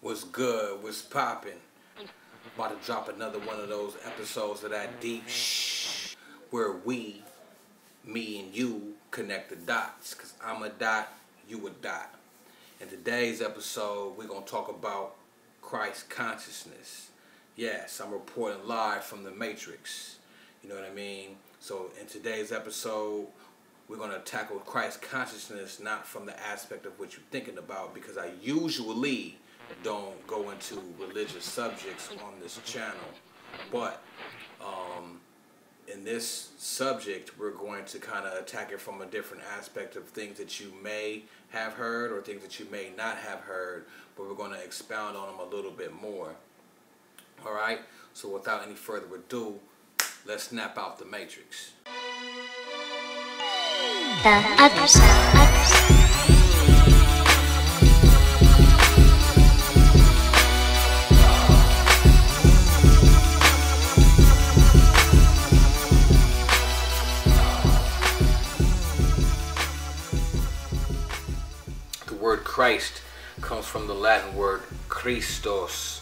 What's good? What's poppin'? About to drop another one of those episodes of that deep shh where we, me and you, connect the dots. Cause I'm a dot, you a dot. In today's episode, we're gonna talk about Christ consciousness. Yes, I'm reporting live from the Matrix. You know what I mean? So in today's episode, we're going to tackle Christ consciousness not from the aspect of what you're thinking about, because I usually don't go into religious subjects on this channel. But in this subject, we're going to kind of attack it from a different aspect of things that you may have heard or things that you may not have heard, but we're going to expound on them a little bit more. All right? So without any further ado, let's snap out the Matrix. The other side. The word Christ comes from the Latin word Christos,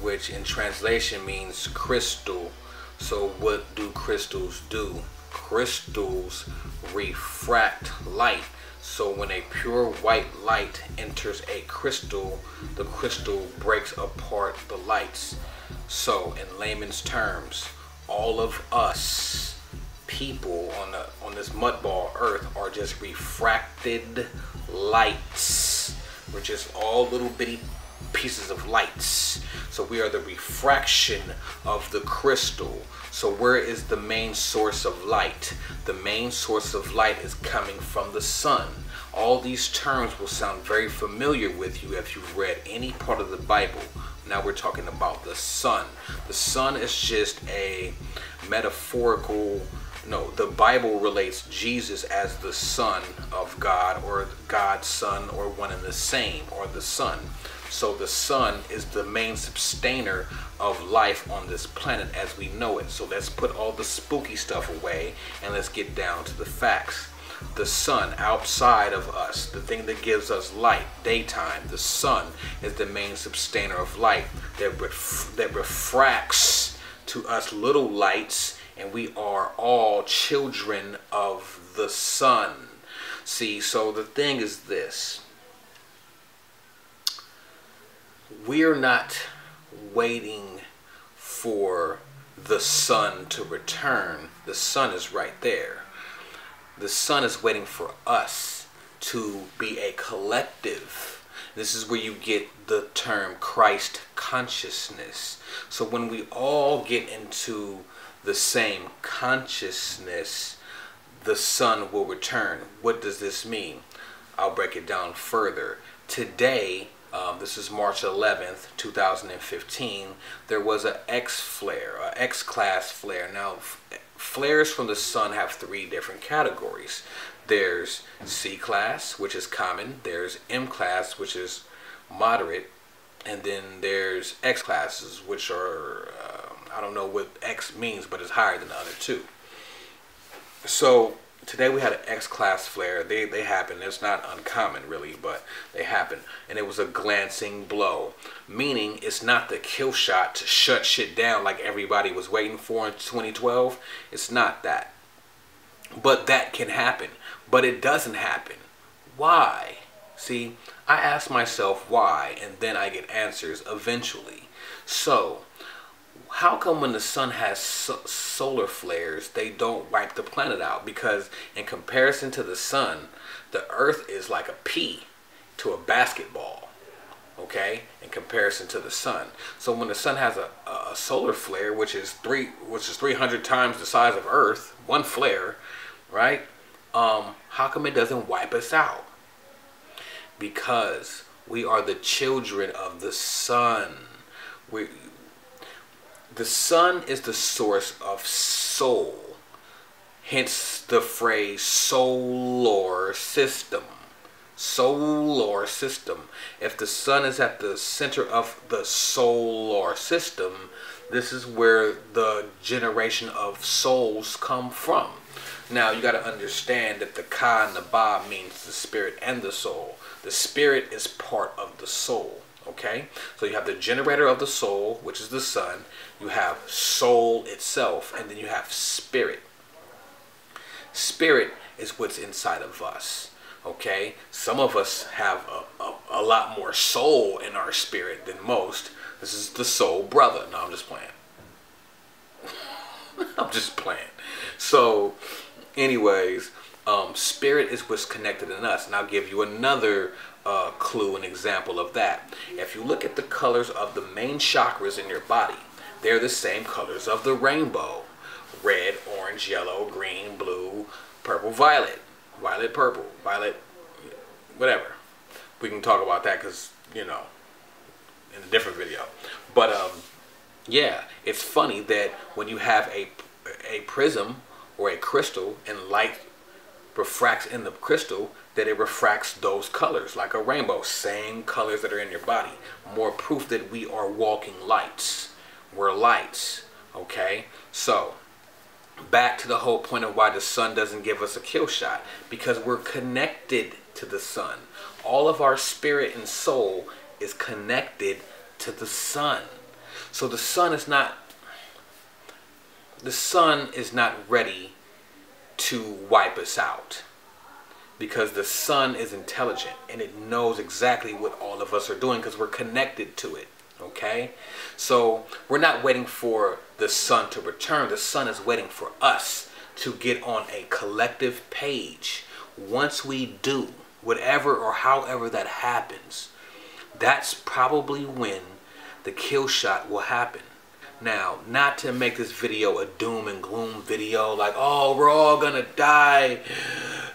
which in translation means crystal. So what do crystals do? Crystals refract light. So when a pure white light enters a crystal, the crystal breaks apart the lights. So in layman's terms, all of us people on this mudball earth are just refracted lights. We're just all little bitty pieces of lights. So we are the refraction of the crystal. So where is the main source of light? The main source of light is coming from the sun. All these terms will sound very familiar with you if you've read any part of the Bible. Now we're talking about the sun. The sun is just a metaphorical. No, the Bible relates Jesus as the Son of God, or God's Son, or one and the same, or the Son. So the sun is the main sustainer of life on this planet as we know it. So let's put all the spooky stuff away and let's get down to the facts. The sun outside of us, the thing that gives us light, daytime, the sun is the main sustainer of light that refracts to us little lights, and we are all children of the sun. See, so the thing is this. We're not waiting for the sun to return. The sun is right there. The sun is waiting for us to be a collective. This is where you get the term Christ consciousness. So when we all get into the same consciousness, the sun will return. What does this mean? I'll break it down further. Today, this is March 11th, 2015, there was an X-class flare. Now, flares from the sun have three different categories. There's C-class, which is common. There's M-class, which is moderate. And then there's X-classes, which are, I don't know what X means, but it's higher than the other two. So today we had an X-class flare. They happen. It's not uncommon really, but they happen. And it was a glancing blow, meaning it's not the kill shot to shut shit down like everybody was waiting for in 2012. It's not that. But that can happen. But it doesn't happen. Why? See, I ask myself why, and then I get answers eventually. So how come when the sun has solar flares, they don't wipe the planet out? Because in comparison to the sun, the earth is like a pea to a basketball, okay, in comparison to the sun. So when the sun has a solar flare, which is 300 times the size of earth, one flare, right, how come it doesn't wipe us out? Because we are the children of the sun. The sun is the source of soul, hence the phrase solar system. Solar system. If the sun is at the center of the solar system, this is where the generation of souls come from. Now you got to understand that the Ka and the Ba means the spirit and the soul. The spirit is part of the soul. Okay, so you have the generator of the soul, which is the sun. You have soul itself, and then you have spirit. Spirit is what's inside of us. Okay, some of us have a lot more soul in our spirit than most. This is the soul brother. No, I'm just playing. I'm just playing. So, anyways, spirit is what's connected in us. And I'll give you another clue, an example of that. If you look at the colors of the main chakras in your body, they're the same colors of the rainbow. Red, orange, yellow, green, blue, purple, violet. Violet, purple, violet, whatever. We can talk about that because, you know, in a different video. But, yeah, it's funny that when you have a prism or a crystal and light refracts in the crystal, that it refracts those colors like a rainbow, same colors that are in your body. More proof that we are walking lights. We're lights, okay? So, back to the whole point of why the sun doesn't give us a kill shot, because we're connected to the sun. All of our spirit and soul is connected to the sun. So the sun is not ready to wipe us out, because the sun is intelligent and it knows exactly what all of us are doing because we're connected to it. Okay, so we're not waiting for the sun to return. The sun is waiting for us to get on a collective page. Once we do, whatever or however that happens, that's probably when the kill shot will happen. Now, not to make this video a doom and gloom video like, oh, we're all gonna die,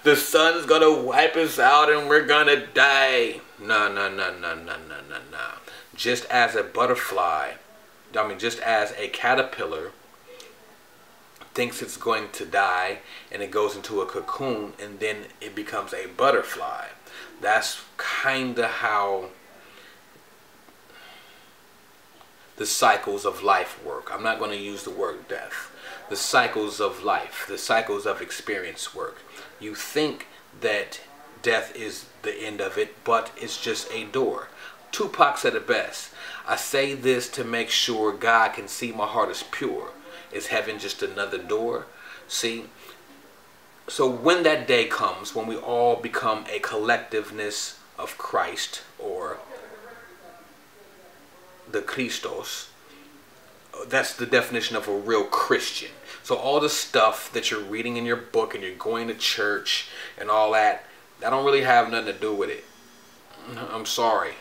the sun's gonna wipe us out and we're gonna die. No. Just as a butterfly, just as a caterpillar thinks it's going to die and it goes into a cocoon and then it becomes a butterfly. That's kind of how the cycles of life work. I'm not going to use the word death. The cycles of life, the cycles of experience work. You think that death is the end of it, but it's just a door. Tupac said it best. I say this to make sure God can see my heart is pure. Is heaven just another door? See? So when that day comes, when we all become a collectiveness of Christ, or the Christos, that's the definition of a real Christian. So all the stuff that you're reading in your book and you're going to church and all that, that don't really have nothing to do with it. I'm sorry.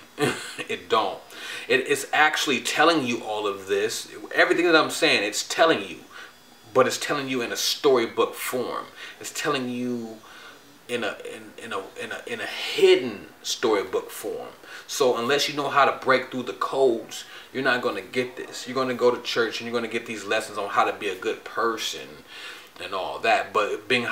It don't. It's actually telling you all of this. Everything that I'm saying, it's telling you. But it's telling you in a storybook form. It's telling you in a hidden storybook form. So unless you know how to break through the codes, you're not going to get this. You're going to go to church and you're going to get these lessons on how to be a good person and all that. But being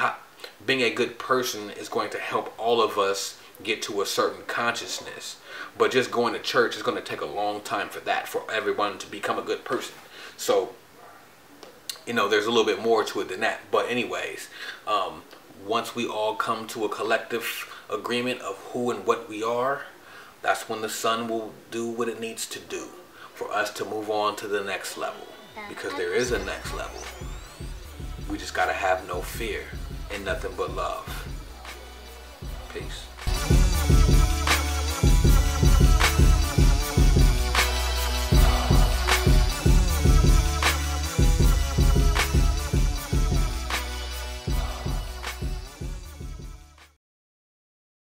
a good person is going to help all of us get to a certain consciousness. But just going to church is going to take a long time for that, for everyone to become a good person. So, you know, there's a little bit more to it than that. But anyways, once we all come to a collective agreement of who and what we are, that's when the sun will do what it needs to do for us to move on to the next level. Because there is a next level. We just got to have no fear and nothing but love. Peace.